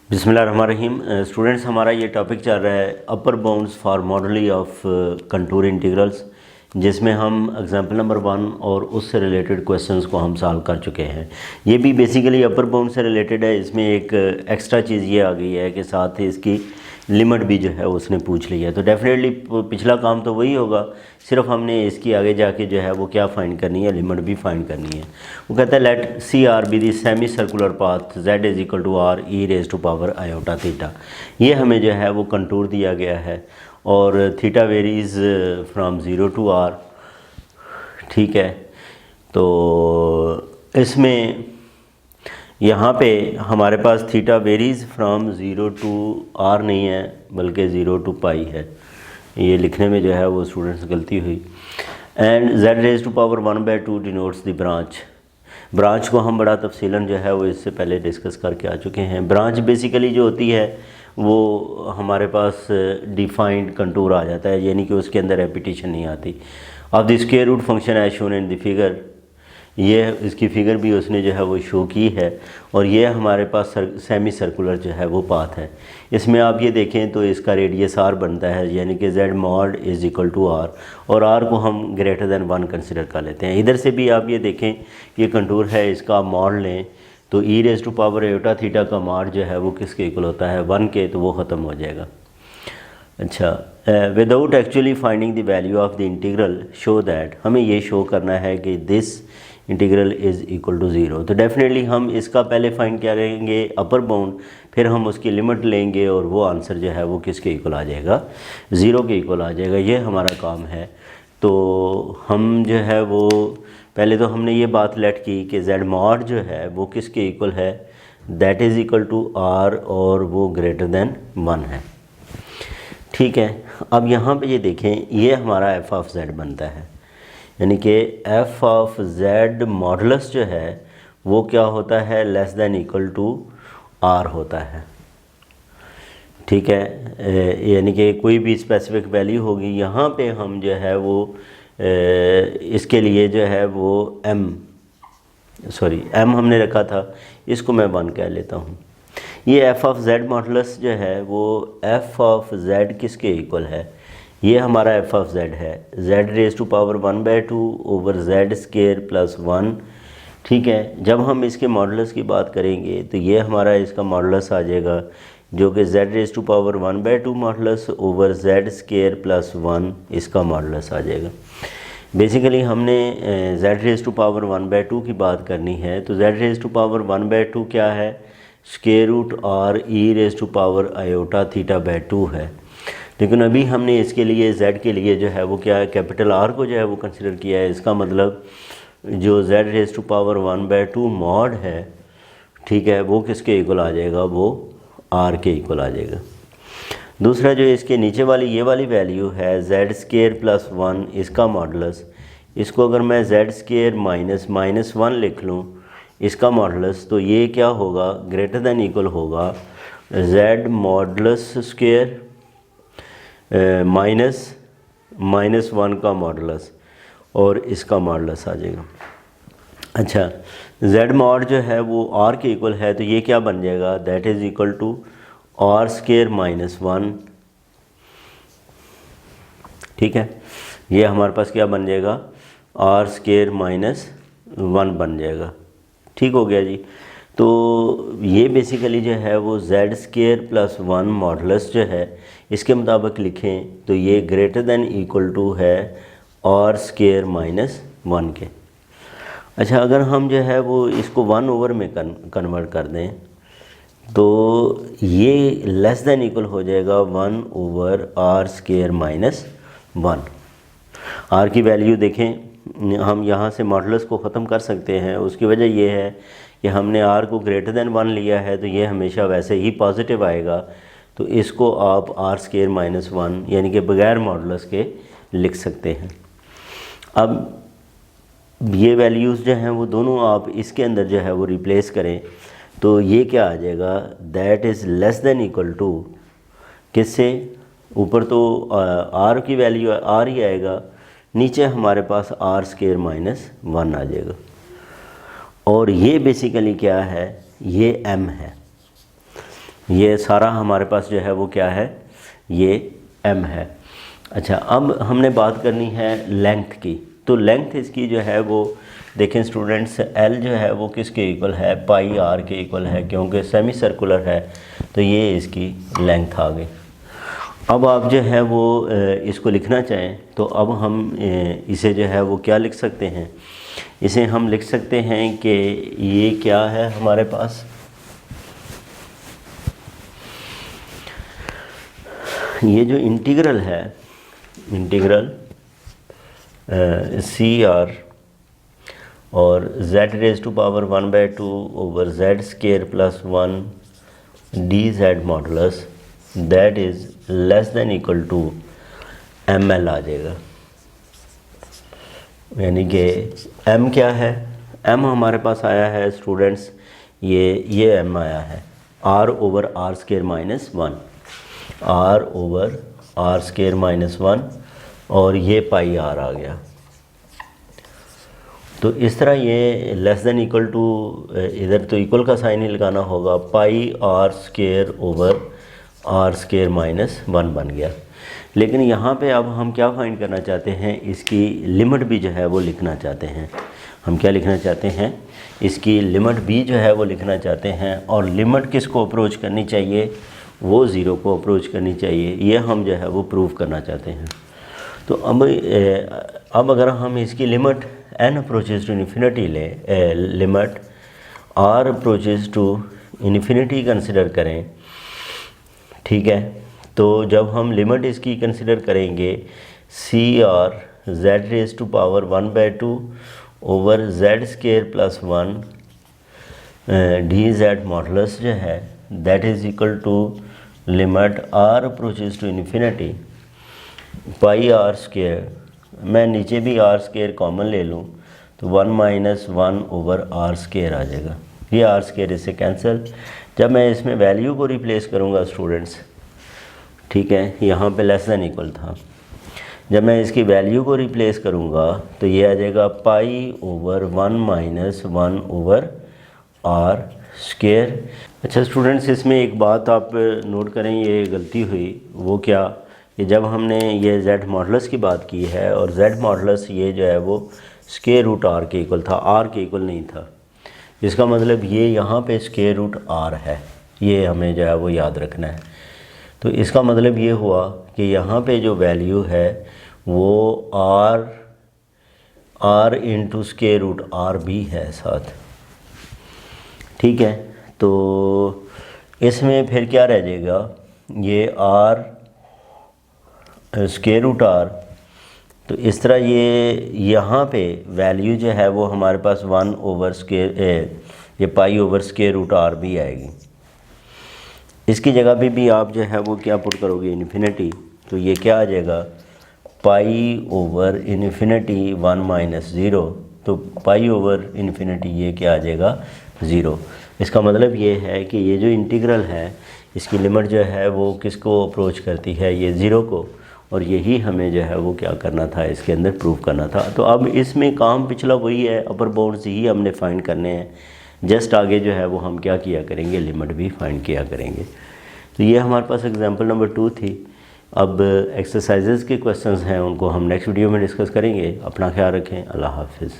बिस्मिल्लाहिर्रहमानिर्रहीम। स्टूडेंट्स, हमारा ये टॉपिक चल रहा है upper bounds for modelling of contour integrals, जिसमें हम एग्जांपल नंबर 1 और उससे रिलेटेड क्वेश्चंस को हम सॉल्व कर चुके हैं। ये भी बेसिकली अपर बाउंड से रिलेटेड है। इसमें एक एक्स्ट्रा चीज़ ये आ गई है कि साथ ही इसकी लिमिट भी जो है उसने पूछ ली है। तो डेफिनेटली पिछला काम तो वही होगा, सिर्फ हमने इसकी आगे जाके जो है वो क्या फाइंड करनी है, लिमिट भी फाइंड करनी है। वो कहता है let C R be the semi circular path z is equal to R e raise to power iota theta. ये हमें जो है वो कंटूर दिया गया है और theta varies from 0 to R. ठीक है, तो इसमें यहाँ पे हमारे पास theta varies from 0 to R नहीं है बल्कि 0 टू पाई है। ये लिखने में जो है वो स्टूडेंट्स गलती हुई। And z raise to power 1/2 denotes the branch को हम बड़ा तफसीलन जो है वो इससे पहले डिस्कस करके आ चुके हैं। ब्रांच बेसिकली जो होती है वो हमारे पास डिफाइंड कंटूर आ जाता है, यानी कि उसके अंदर रेपिटेशन नहीं आती। अब the square root function as shown in the figure, ये इसकी फ़िगर भी उसने जो है वो शो की है। और ये हमारे पास सेमी सर्कुलर जो है वो पाथ है। इसमें आप ये देखें तो इसका रेडियस आर बनता है, यानी कि z mod is equal to R, और आर को हम ग्रेटर दैन 1 कंसिडर कर लेते हैं। इधर से भी आप ये देखें, ये कंटूर है, इसका आप मॉड लें तो e raise to power iota theta का मॉड जो है वो किसके इक्वल होता है, 1 के, तो वो ख़त्म हो जाएगा। अच्छा, without actually finding the value of the integral show that, हमें ये शो करना है कि this integral is equal to 0। तो डेफिनेटली हम इसका पहले फाइंड क्या करेंगे, अपर बाउंड, फिर हम उसकी लिमिट लेंगे और वो आंसर जो है वो किसके इक्वल आ जाएगा, 0 के इक्वल आ जाएगा। ये हमारा काम है। तो हम जो है वो पहले तो हमने ये बात लेट की कि जेड मॉड जो है वो किसके इक्वल है, that is equal to R, और वो ग्रेटर दैन 1 है। ठीक है, अब यहाँ पे ये देखें, ये हमारा एफ ऑफ जेड बनता है, यानी कि एफ ऑफ जेड मॉडुलस जो है वो क्या होता है, less than equal to R होता है। ठीक है, यानी कि कोई भी स्पेसिफिक वैल्यू होगी, यहाँ पे हम जो है वो इसके लिए जो है वो एम हमने रखा था, इसको मैं 1 कह लेता हूँ। ये एफ ऑफ जेड मॉडुलस जो है वो एफ ऑफ जेड किसके इक्वल है, ये हमारा एफ ऑफ जेड है, z raise to power 1/2 over z square plus 1। ठीक है, जब हम इसके मॉडुलस की बात करेंगे तो ये हमारा इसका मॉडुलस आ जाएगा, जो कि z raise to power 1/2 modulus over z square plus 1 इसका मॉडुलस आ जाएगा। बेसिकली हमने जेड रेज टू पावर 1/2 की बात करनी है, तो जेड रेज टू पावर 1/2 क्या है, square root r e raise to power iota theta है। लेकिन अभी हमने इसके लिए z के लिए जो है वो क्या है, कैपिटल R को जो है वो कंसिडर किया है। इसका मतलब जो z raise to power 1/2 mod है, ठीक है, वो किसके इक्वल आ जाएगा, वो R के इक्वल आ जाएगा। दूसरा जो इसके नीचे वाली ये वाली वैल्यू है जेड स्केयर प्लस 1 इसका मॉडुलस, इसको अगर मैं जेड स्केयर माइनस 1 लिख लूँ इसका मॉडुलस, तो ये क्या होगा, ग्रेटर दैन इक्वल होगा जेड मॉडुलस स्केयर माइनस 1 का मॉडुलस, और इसका मॉडुलस आ जाएगा। अच्छा, z मॉड जो है वो r के इक्वल है, तो ये क्या बन जाएगा, that is equal to r square minus 1। ठीक है, ये हमारे पास क्या बन जाएगा, r स्केयर माइनस 1 बन जाएगा। ठीक हो गया जी। तो ये बेसिकली जो है वो जेड स्केयर प्लस 1 मॉडुलस जो है इसके मुताबिक लिखें तो ये ग्रेटर दैन इक्वल टू है आर स्केयर माइनस 1 के। अच्छा, अगर हम जो है वो इसको 1 ओवर में कन्वर्ट कर दें तो ये लेस दैन इक्वल हो जाएगा 1 over R square minus 1। R की वैल्यू देखें, हम यहाँ से मॉडुलस को ख़त्म कर सकते हैं। उसकी वजह ये है कि हमने r को ग्रेटर दैन 1 लिया है, तो ये हमेशा वैसे ही पॉजिटिव आएगा। तो इसको आप r स्केयर माइनस 1 यानी कि बग़ैर मॉडुलस के लिख सकते हैं। अब ये वैल्यूज़ जो हैं वो दोनों आप इसके अंदर जो है वो रिप्लेस करें, तो ये क्या आ जाएगा, that is less than equal to किससे, ऊपर तो r की वैल्यू r ही आएगा, नीचे हमारे पास r स्केयर माइनस 1 आ जाएगा। और ये बेसिकली क्या है, ये m है। ये सारा हमारे पास जो है वो क्या है, ये m है। अच्छा, अब हमने बात करनी है लेंथ की। तो लेंथ इसकी जो है वो देखें स्टूडेंट्स, l जो है वो किसके इक्वल है, पाई r के इक्वल है, क्योंकि सेमी सर्कुलर है तो ये इसकी लेंथ आ गई। अब आप जो है वो इसको लिखना चाहें तो अब हम इसे जो है वो क्या लिख सकते हैं, इसे हम लिख सकते हैं कि ये क्या है हमारे पास, ये जो इंटीग्रल है, इंटीग्रल सी आर और z raise to power 1/2 over z square plus 1 D z modulus that is less than equal to ml आ जाएगा। यानी कि m क्या है, m हमारे पास आया है स्टूडेंट्स, ये m आया है r over r square minus 1, r over r square minus 1, और ये पाई r आ गया। तो इस तरह ये लेस देन इक्वल टू, इधर तो इक्वल का साइन ही लगाना होगा, पाई r square over r square minus 1 बन गया। लेकिन यहाँ पे अब हम क्या फाइंड करना चाहते हैं, इसकी लिमिट भी जो है वो लिखना चाहते हैं। हम क्या लिखना चाहते हैं, इसकी लिमिट भी जो है वो लिखना चाहते हैं, और लिमिट किसको अप्रोच करनी चाहिए, वो ज़ीरो को अप्रोच करनी चाहिए, ये हम जो है वो प्रूव करना चाहते हैं। तो अब अगर हम इसकी limit n approaches to infinity लें, limit r approaches to infinity consider करें, ठीक है, तो जब हम लिमिट इसकी कंसिडर करेंगे C R z raise to power 1/2 over z square plus 1 D z modulus जो है that is equal to limit r approaches to infinity pi r square, मैं नीचे भी r स्केयर कॉमन ले लूँ तो 1 माइनस 1 ओवर r स्केयर आ जाएगा। ये r स्केयर इससे कैंसिल। जब मैं इसमें वैल्यू को रिप्लेस करूँगा स्टूडेंट्स, ठीक है, यहाँ पे लेस देन इक्वल था, जब मैं इसकी वैल्यू को रिप्लेस करूँगा तो ये आ जाएगा pi over 1 minus 1 over r square. अच्छा स्टूडेंट्स, इसमें एक बात आप नोट करें, ये गलती हुई, वो क्या कि जब हमने ये z मॉडुलस की बात की है और z मॉडुलस ये जो है वो स्केयर रूट r के इक्वल था, r के इक्वल नहीं था, इसका मतलब ये यहाँ पे स्केयर रूट r है, ये हमें जो है वो याद रखना है। तो इसका मतलब ये हुआ कि यहाँ पे जो वैल्यू है वो r into square root r भी है साथ, ठीक है। तो इसमें फिर क्या रह जाएगा, ये r स्केयर रूट r, तो इस तरह यहाँ पे वैल्यू जो है वो हमारे पास 1 ओवर स्केयर, ये pi over square root r भी आएगी। इसकी जगह पे भी आप जो है वो क्या पुट करोगे, इन्फिनिटी, तो ये क्या आ जाएगा, पाई ओवर इन्फिनिटी 1 माइनस 0, तो पाई ओवर इन्फिनिटी ये क्या आ जाएगा, 0। इसका मतलब ये है कि ये जो इंटीग्रल है इसकी लिमिट जो है वो किसको अप्रोच करती है, ये 0 को, और यही हमें जो है वो क्या करना था, इसके अंदर प्रूव करना था। तो अब इसमें काम पिछला वही है, अपर बाउंड्स ही हमने फाइंड करने हैं, जस्ट आगे जो है वो हम क्या किया करेंगे, लिमिट भी फाइंड किया करेंगे। तो ये हमारे पास एग्जांपल नंबर 2 थी। अब एक्सरसाइजेज़ के क्वेश्चंस हैं, उनको हम नेक्स्ट वीडियो में डिस्कस करेंगे। अपना ख्याल रखें, अल्लाह हाफिज़।